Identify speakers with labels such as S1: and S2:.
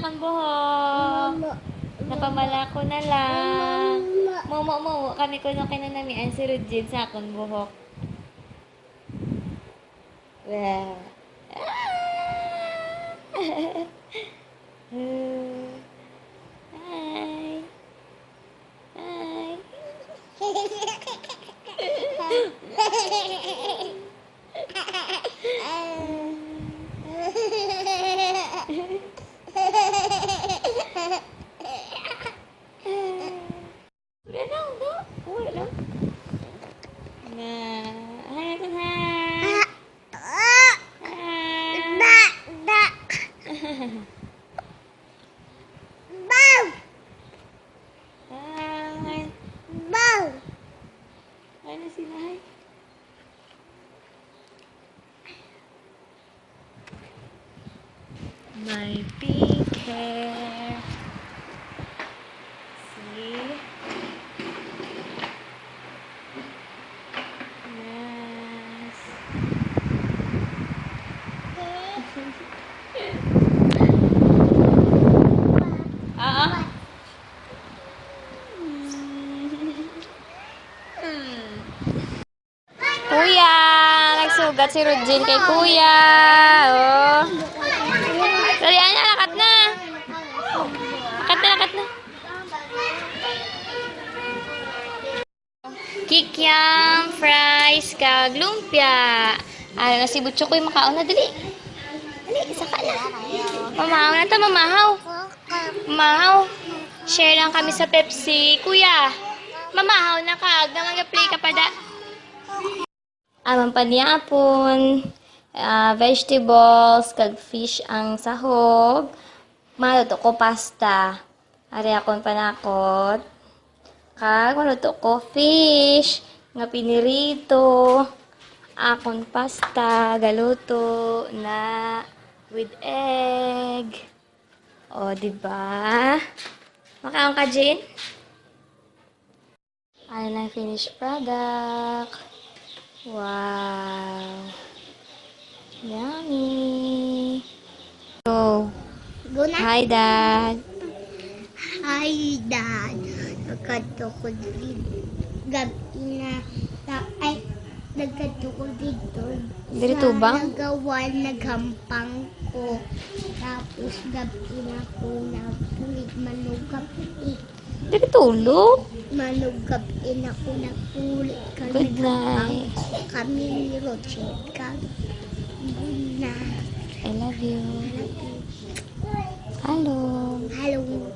S1: akong buhok. Napamala ko na lang. Mumu. Kami ko nung kinanamian si Rujin sa akong buhok. Wow. Hi. Hi. Wala lang, do. Wala lang. Na. Hi, Nathan, hi. Hi. Hi na sila, hi. My pink hair. See? Yes. Kuya! Nagsugat si Rujin kay Kuya. Oh. Dali, lakat na. Lakat na. Kikiam, fries, kag lumpia. Na si Butcho ko'y makaon na. Dali. Dali, saka na. Mamahaw na to, mamahaw. Mamahaw. Share lang kami sa Pepsi. Kuya, mamahaw na kag. Namang-play ka pa da. Amang panyapon. Vegetables, kag fish ang sahog. Maluto ko pasta. Ari akong panakot. Kag maluto ko fish. Nga pinirito. Akong pasta. Galuto na with egg. O, diba? Makaon ka, Jane? Ano na finished product? Wow. Yummy. Go.
S2: Go na.
S1: Hi, Dad.
S2: Hi, Dad. Nagkanto ko dito. Gabi na. Nagkanto ko dito.
S1: Dito ba?
S2: Nagawa, naghampang ko. Tapos gabi na ko napulit. Manugap
S1: Dito tulog.
S2: Manugap ako napulit.
S1: Good night.
S2: Kami ni Rochelle. Good night.
S1: I love you.
S2: I love you.
S1: Hello.
S2: Hello.